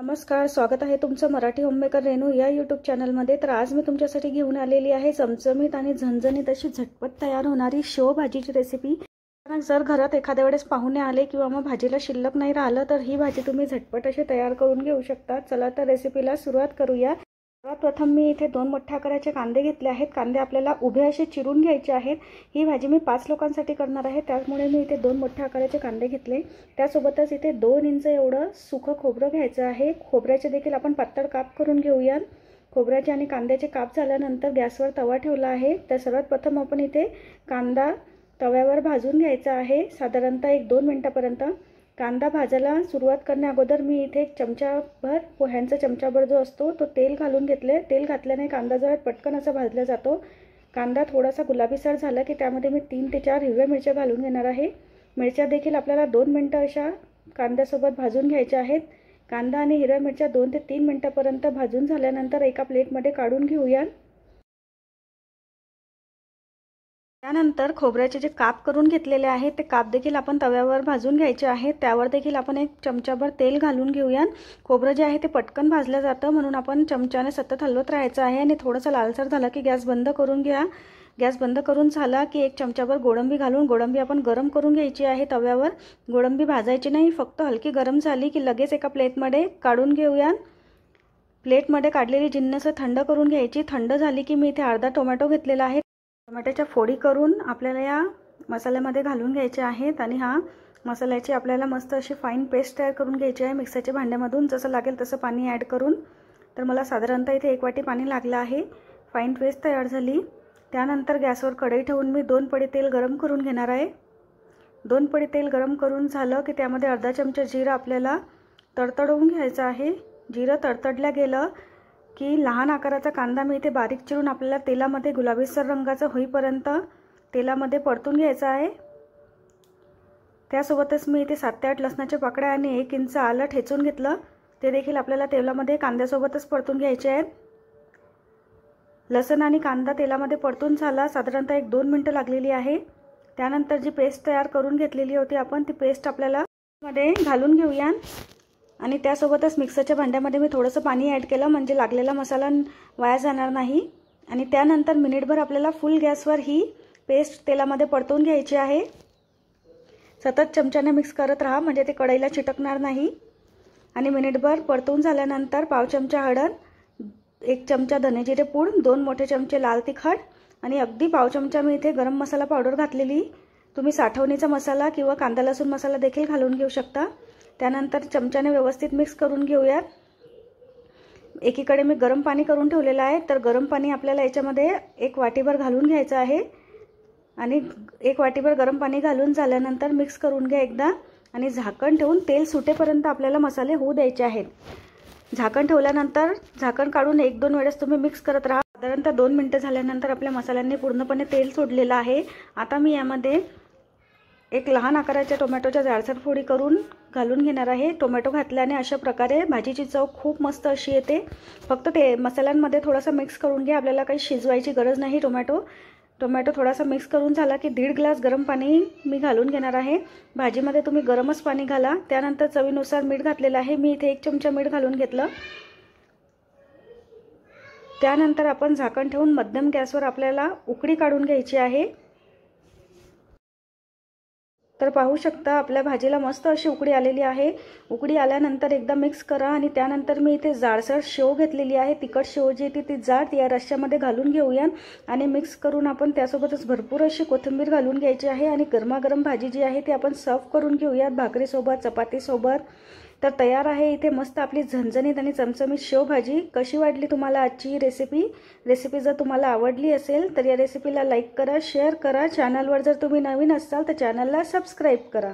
नमस्कार, स्वागत आहे तुमचं मराठी होममेकर रेणू या यूट्यूब चॅनलमध्ये। तर आज मी तुमच्यासाठी घेऊन आलेली आहे चमचमीत आणि झणझणीत अशी झटपट तयार होणारी शेव भाजीची रेसिपी। जर घरात एखाद्या वेळेस पाहुणे आले किंवा मग भाजीला शिल्लक नाही राहिलं तर ही भाजी तुम्ही झटपट अशी तयार करून घेऊ शकता। चला तर रेसिपीला सुरुवात करूया। सर्वात प्रथम मी इथे 2 मोठ्या आकाराचे कांदे घेतले आहेत। कांदे आपल्याला उभे असे चिरून घ्यायचे आहेत। ही भाजी मी 5 लोकांसाठी करणार आहे, त्यामुळे मी इथे 2 मोठ्या आकाराचे कांदे घेतले। त्यासोबतच इथे 2 इंच एवढं सुकं खोबरं घ्यायचं आहे। खोबऱ्याचे देखील आपण पातळ काप करून घेऊया। खोबऱ्याचे आणि कांद्याचे काप झाल्यानंतर गॅसवर तवा ठेवला आहे। तर सर्वात प्रथम आपण इथे कांदा तव्यावर भाजून घ्यायचा आहे, साधारणतः 1-2 मिनिटापर्यंत। कांदा भाजायला सुरुवात करण्या अगोदर मी इथे 1 चमचाभर पोह्यांचा चमचाभर जो असतो तो तेल घालून घेतले। तेल घातल्याने कांदा जरा पटकन असा भाजला जातो। कांदा थोडासा गुलाबीसर झाला की त्यामध्ये मी 3 ते 4 हिरव्या मिरच्या घालून घेणार आहे। मिरच्या देखील आपल्याला 2 मिनिटं अशा कांद्यासोबत भाजून घ्यायच्या आहेत। कांदा आणि हिरव्या मिरच्या 2 ते 3 मिनिटापर्यंत भाजून झाल्यानंतर एका प्लेटमध्ये काढून घेऊया। त्यानंतर खोबऱ्याचे जे काप करून घेतलेले आहेत ते काप देखील आपण तव्यावर भाजून घ्यायचे आहेत। त्यावर देखील आपण 1 चमचाभर तेल घालून घेऊया। खोबरं जे आहे ते पटकन भाजलं जातं, म्हणून आपण चमच्याने सतत हलवत राहायचं आहे। आणि थोडंसं लालसर झालं की गॅस बंद करून घ्या। गॅस बंद करून झाला की 1 चमचाभर गोडंबी घालून गोडंबी आपण गरम करून घ्यायची आहे तव्यावर। गोडंबी भाजायची नाही, फक्त हलकी गरम झाली की लगेच एका प्लेटमध्ये काढून घेऊया। प्लेटमध्ये काढलेली जिन्नस थंड करून घ्यायची। थंड झाली की मी इथे अर्धा टोमॅटो घेतलेला आहे। टोमॅटोच्या फोडी करून आपल्याला या मसाल्यामध्ये घालून घ्यायचे आहेत आणि हा मसाल्याची आपल्याला मस्त अशी फाईन पेस्ट तयार करून घ्यायची आहे मिक्सरच्या भांड्यामधून। जसं लागेल तसं पाणी ॲड करून। तर मला साधारणतः इथे 1 वाटी पाणी लागलं आहे। फाईन पेस्ट तयार झाली। त्यानंतर गॅसवर कढई ठेवून मी 2 पळी तेल गरम करून घेणार आहे। 2 पळी तेल गरम करून झालं की त्यामध्ये अर्धा चमचा जिरं आपल्याला तडतडवून घ्यायचं आहे। जिरं तडतडल्या गेलं की लहान आकाराचा कांदा मी इथे बारीक चिरून आपल्याला तेलामध्ये गुलाबीसर रंगाचा होईपर्यंत तेलामध्ये परतून घ्यायचा आहे। त्यासोबतच मी इथे 7 ते 8 लसणाच्या पाकळ्या आणि 1 इंच आलं ठेचून घेतलं, ते देखील आपल्याला तेलामध्ये कांद्यासोबतच परतून घ्यायचे आहेत। लसण आणि कांदा तेलामध्ये परतून झाला, साधारणतः 1-2 मिनिटं लागलेली आहे। त्यानंतर जी पेस्ट तयार करून घेतलेली होती आपण ती पेस्ट आपल्याला मध्ये घालून घेऊया। आणि त्यासोबतच मिक्सरच्या भांड्यामध्ये मी थोडंसं पाणी ॲड केलं, म्हणजे लागलेला मसाला वाया जाणार नाही। आणि त्यानंतर मिनिटभर आपल्याला फुल गॅसवर ही पेस्ट तेलामध्ये परतवून घ्यायची आहे। सतत चमच्याने मिक्स करत राहा, म्हणजे ते कढईला चिटकणार नाही। आणि मिनिटभर परतवून झाल्यानंतर पाव चमचा हळद, 1 चमचा धने जिरे पूड, 2 मोठे चमचे लाल तिखट आणि अगदी पाव चमचा मी इथे गरम मसाला पावडर घातलेली। तुम्ही साठवणीचा मसाला किंवा कांदा लसूण मसाला देखील घालून घेऊ शकता। त्यानंतर चमच्याने व्यवस्थित मिक्स करून घेऊयात। एकीकडे मी गरम पाणी करून ठेवलेलं आहे, तर गरम पाणी आपल्याला याच्यामध्ये 1 वाटीभर घालून घ्यायचं आहे। आणि 1 वाटीभर गरम पाणी घालून झाल्यानंतर मिक्स करून घ्या एकदा आणि झाकण ठेवून तेल सुटेपर्यंत आपल्याला मसाले होऊ द्यायचे आहेत। झाकण ठेवल्यानंतर झाकण काढून 1-2 वेळेस तुम्ही मिक्स करत राहा। साधारणतः 2 मिनिटं झाल्यानंतर आपल्या मसाल्यांनी पूर्णपणे तेल सोडलेलं आहे। आता मी यामध्ये 1 लहान आकाराच्या टोमॅटोच्या जाडसर फोडी करून घालून घेणार आहे। टोमॅटो घातल्याने अशा प्रकारे भाजीची चव खूप मस्त अशी येते। फक्त ते मसाल्यांमध्ये थोडासा मिक्स करून घ्या, आपल्याला काही शिजवायची गरज नाही। टोमॅटो थोडासा मिक्स करून झाला की 1.5 ग्लास गरम पाणी मी घालून घेणार आहे। भाजीमध्ये तुम्ही गरमच पाणी घाला। त्यानंतर चवीनुसार मीठ घातलेलं आहे, मी इथे 1 चमचा मीठ घालून घेतलं। त्यानंतर आपण झाकण ठेवून मध्यम गॅसवर आपल्याला उकळी काढून घ्यायची आहे। तर पाहू शकता आपल्या भाजीला मस्त अशी उकळी आलेली आहे। उकळी आल्यानंतर एकदा मिक्स करा आणि त्यानंतर मी इथे जाडसर शेव घेतलेली आहे। तिखट शेव जी ती जाड या रश्श्यामध्ये घालून घेऊया आणि मिक्स करून आपण त्यासोबतच भरपूर अशी कोथिंबीर घालून घ्यायची आहे। आणि गरमागरम भाजी जी आहे ती आपण सर्व करून घेऊयात भाकरीसोबत, चपातीसोबत। तर तयार आहे इथे मस्त आपली झणझणीत आणि चमचमीत शेव भाजी। कशी वाटली तुम्हाला आजची रेसिपी जर तुम्हाला आवडली असेल तर या रेसिपीला लाईक करा, शेअर करा। चॅनलवर जर तुम्ही नवीन असाल तर चॅनलला सबस्क्राईब करा।